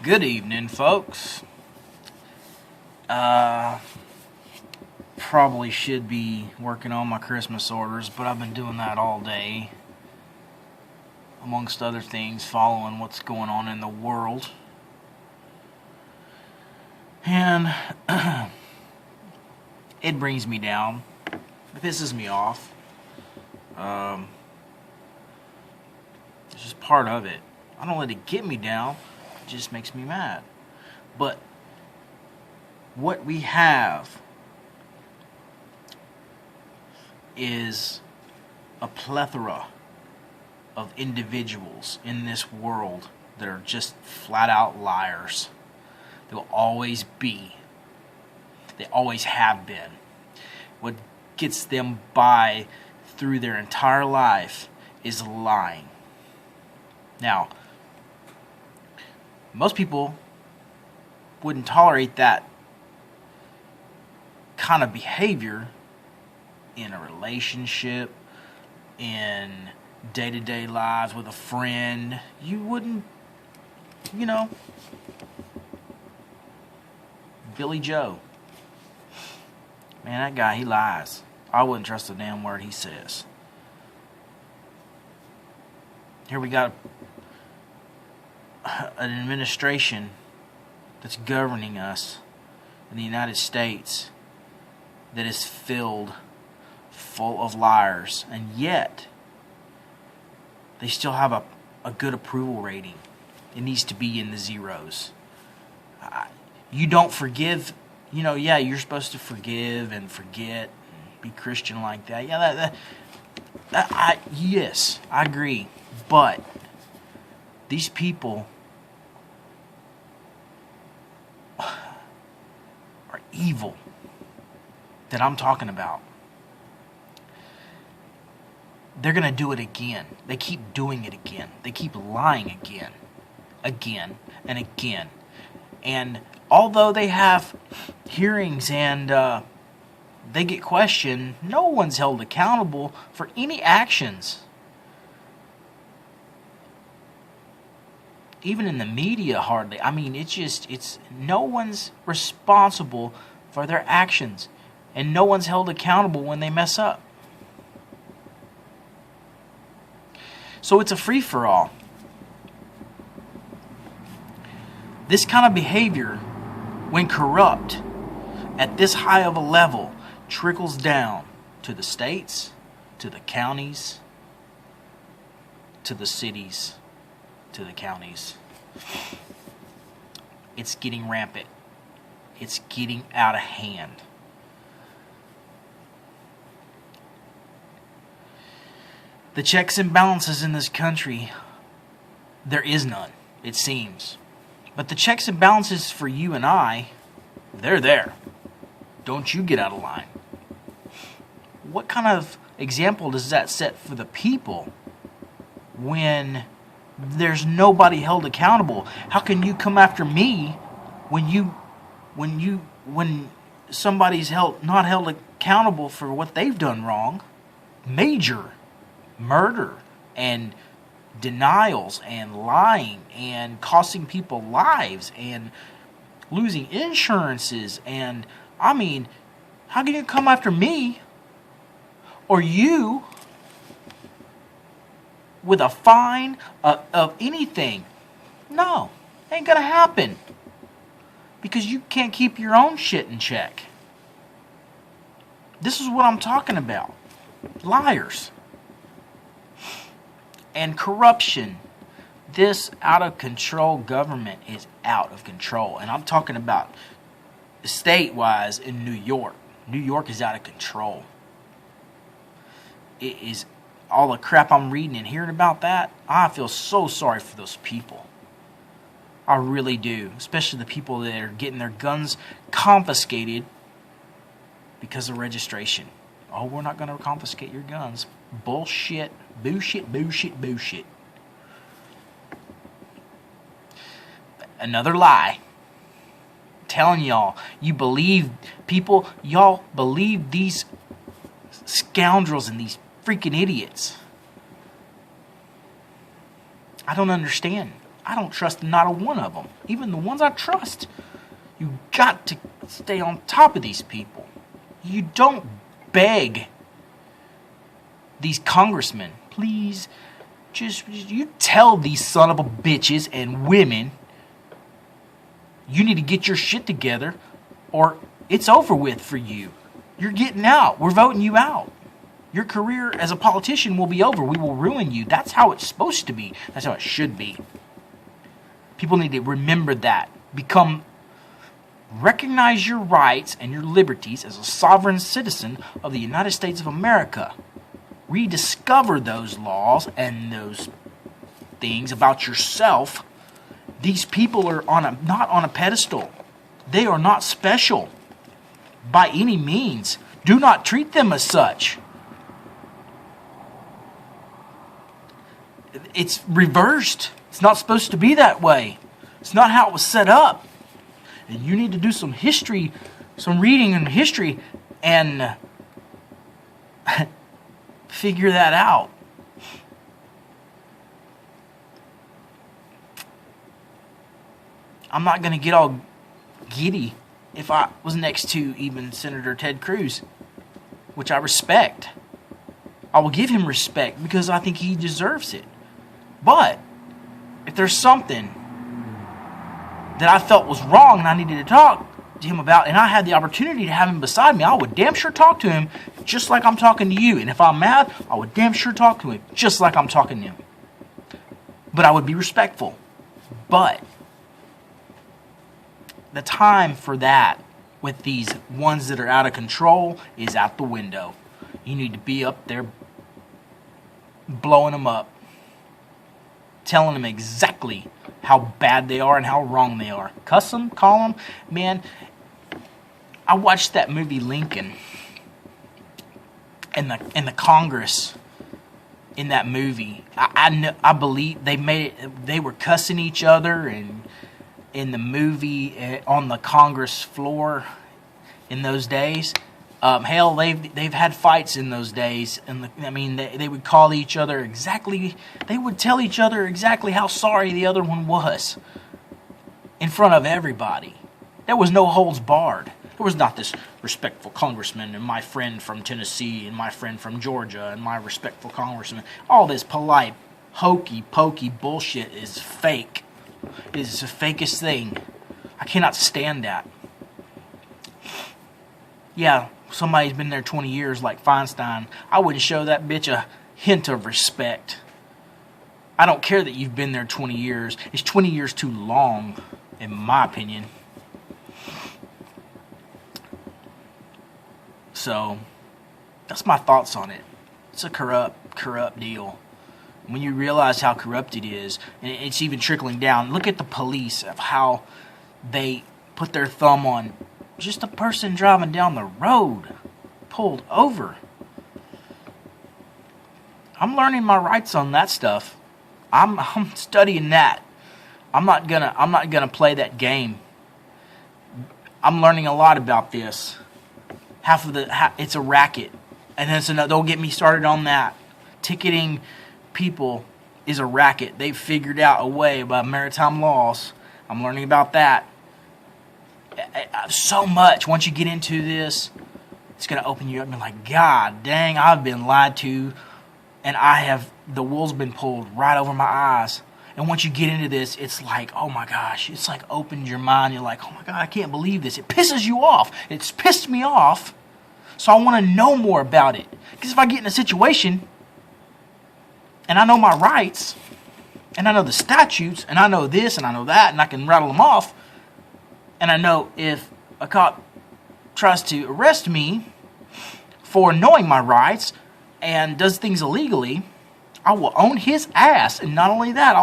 Good evening, folks. Uh, Probably should be working on my Christmas orders, but I've been doing that all day. Amongst other things, following what's going on in the world. And it brings me down. It pisses me off. It's just part of it. I don't let it get me down. It just makes me mad. But what we have is a plethora of individuals in this world that are just flat out liars. They will always be. They always have been. What gets them by through their entire life is lying. Now, most people wouldn't tolerate that kind of behavior in a relationship, in day-to-day lives with a friend. You wouldn't, Billy Joe. Man, that guy, he lies. I wouldn't trust a damn word he says. Here we got an administration that's governing us in the United States that is filled full of liars, and yet they still have a good approval rating. It needs to be in the zeros. You don't forgive, you're supposed to forgive and forget and be Christian like that. Yeah, yes, I agree. But these people are evil that I'm talking about. They're going to do it again. They keep doing it again. They keep lying again and again. And although they have hearings and they get questioned, no one's held accountable for any actions. Even in the media, hardly. I mean, it's no one's responsible for their actions. And no one's held accountable when they mess up. So it's a free-for-all. This kind of behavior, when corrupt, at this high of a level, trickles down to the states, to the counties, to the cities, to the counties. It's getting rampant. It's getting out of hand. The checks and balances in this country, there is none, it seems. But the checks and balances for you and I, they're there. Don't you get out of line. What kind of example does that set for the people when there's nobody held accountable? How can you come after me when somebody's not held accountable for what they've done wrong? Major murder and denials and lying and costing people lives and losing insurances, and I mean, how can you come after me or you with a fine of anything? No, ain't gonna happen, because you can't keep your own shit in check. This is what I'm talking about. Liars. And corruption. This out-of-control government is out of control. And I'm talking about state-wise in New York. New York is out of control. It is all the crap I'm reading and hearing about that. I feel so sorry for those people. I really do. Especially the people that are getting their guns confiscated because of registration. Oh, we're not going to confiscate your guns. Bullshit. Bullshit. Another lie. I'm telling y'all, y'all believe these scoundrels and these freaking idiots. I don't understand. I don't trust not a one of them. Even the ones I trust. You got to stay on top of these people. You don't beg these congressmen, please, just you tell these son of a bitches and women, you need to get your shit together or it's over with for you. You're getting out. We're voting you out. Your career as a politician will be over. We will ruin you. That's how it's supposed to be. That's how it should be. People need to remember that. Recognize your rights and your liberties as a sovereign citizen of the United States of America. Rediscover those laws and those things about yourself. These people are not on a pedestal. They are not special by any means. Do not treat them as such. It's reversed. It's not supposed to be that way. It's not how it was set up. And you need to do some history, some reading in history, and figure that out. I'm not going to get all giddy if I was next to even Senator Ted Cruz, which I respect. I will give him respect because I think he deserves it. But if there's something that I felt was wrong and I needed to talk to him about, and I had the opportunity to have him beside me, I would damn sure talk to him just like I'm talking to you. And if I'm mad, I would damn sure talk to him just like I'm talking to him. But I would be respectful. But the time for that with these ones that are out of control is out the window. You need to be up there blowing them up, telling them exactly how bad they are and how wrong they are. Cuss them, call them. Man, I watched that movie Lincoln, and the Congress in that movie. I believe they made it. They were cussing each other, and in the movie on the Congress floor in those days. Hell, they've had fights in those days, and they would call each other exactly. They would tell each other exactly how sorry the other one was in front of everybody. There was no holds barred. There was not this respectful congressman and my friend from Tennessee and my friend from Georgia and my respectful congressman. All this polite, hokey pokey bullshit is fake. It is the fakest thing. I cannot stand that. Yeah. Somebody's been there 20 years like Feinstein, I wouldn't show that bitch a hint of respect. I don't care that you've been there 20 years. It's 20 years too long, in my opinion. So, that's my thoughts on it. It's a corrupt deal. When you realize how corrupt it is, and it's even trickling down, look at the police, of how they put their thumb on just a person driving down the road, pulled over. I'm learning my rights on that stuff. I'm studying that. I'm not gonna play that game. I'm learning a lot about this. It's a racket, and then don't get me started on that. Ticketing people is a racket. They've figured out a way by maritime laws. I'm learning about that. So much. Once you get into this, it's going to open you up and be like, God dang, I've been lied to, and the wool's been pulled right over my eyes. And once you get into this, it's like, oh my gosh, it's like opens your mind. You're like, oh my God, I can't believe this. It pisses you off. It's pissed me off. So I want to know more about it. Because if I get in a situation and I know my rights, and I know the statutes, and I know this, and I know that, and I can rattle them off, and I know if a cop tries to arrest me for knowing my rights and does things illegally, I will own his ass. And not only that,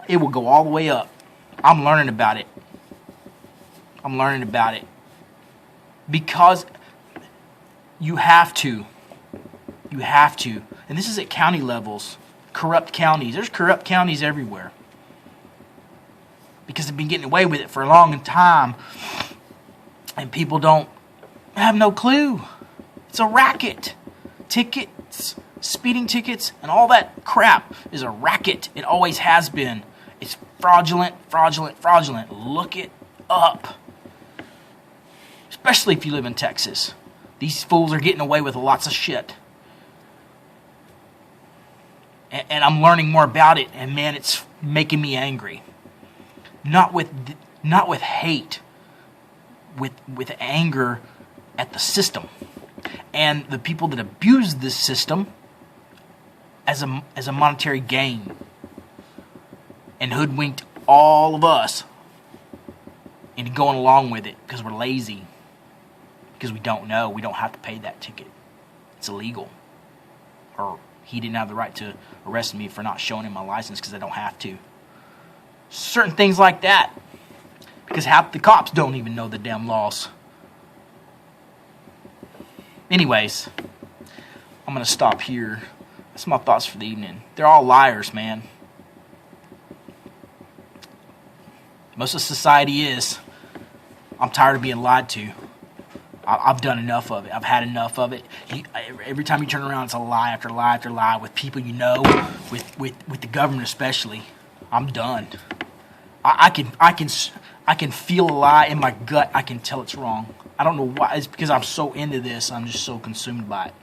it will go all the way up. I'm learning about it. Because you have to. And this is at county levels. Corrupt counties. There's corrupt counties everywhere. Because they've been getting away with it for a long time. And people don't have no clue. It's a racket. Tickets, speeding tickets, and all that crap is a racket. It always has been. fraudulent, fraudulent, fraudulent. Look it up. Especially if you live in Texas. These fools are getting away with lots of shit. And I'm learning more about it, and man, it's making me angry. Not with hate, with anger at the system and the people that abuse this system as a monetary gain and hoodwinked all of us into going along with it because we're lazy, because we don't know. We don't have to pay that ticket. It's illegal. Or he didn't have the right to arrest me for not showing him my license because I don't have to. Certain things like that. Because half the cops don't even know the damn laws. Anyways, I'm going to stop here. That's my thoughts for the evening. They're all liars, man. Most of society is. I'm tired of being lied to. I've done enough of it. I've had enough of it. Every time you turn around, it's a lie after lie after lie with people you know, with the government especially. I'm done. I can feel a lie in my gut. I can tell it's wrong. I don't know why. It's because I'm so into this. I'm just so consumed by it.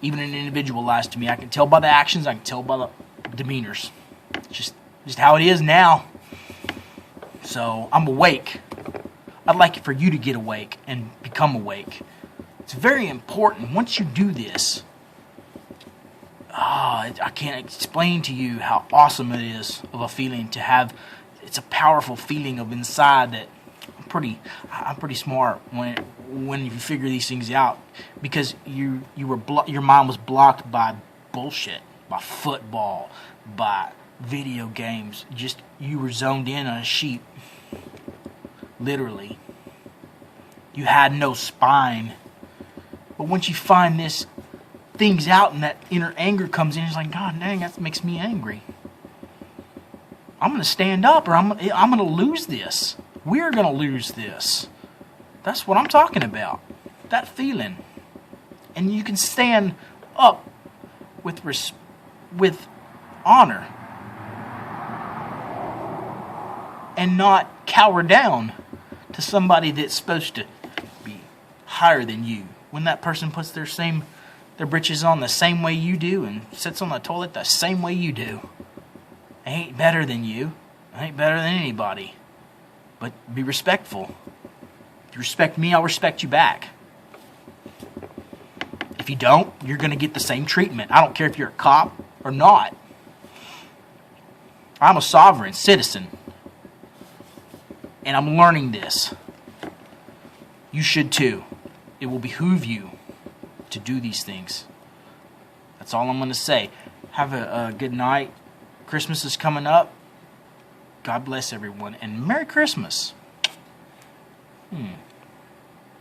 Even an individual lies to me. I can tell by the actions. I can tell by the demeanors. Just how it is now. So I'm awake. I'd like it for you to get awake and become awake. It's very important. Once you do this, I can't explain to you how awesome it is of a feeling to have. It's a powerful feeling of inside that I'm pretty smart when you figure these things out, because your mind was blocked by bullshit, by football, by video games. Just you were zoned in on a sheep. Literally. You had no spine. But once you find this things out and that inner anger comes in, it's like, God dang, that makes me angry. I'm going to stand up or I'm going to lose this. We're going to lose this. That's what I'm talking about. That feeling. And you can stand up with honor and not cower down to somebody that's supposed to be higher than you. When that person puts their britches on the same way you do and sits on the toilet the same way you do. I ain't better than you. I ain't better than anybody. But be respectful. If you respect me, I'll respect you back. If you don't, you're going to get the same treatment. I don't care if you're a cop or not. I'm a sovereign citizen. And I'm learning this. You should too. It will behoove you to do these things. That's all I'm going to say. Have a good night. Christmas is coming up. God bless everyone. And Merry Christmas.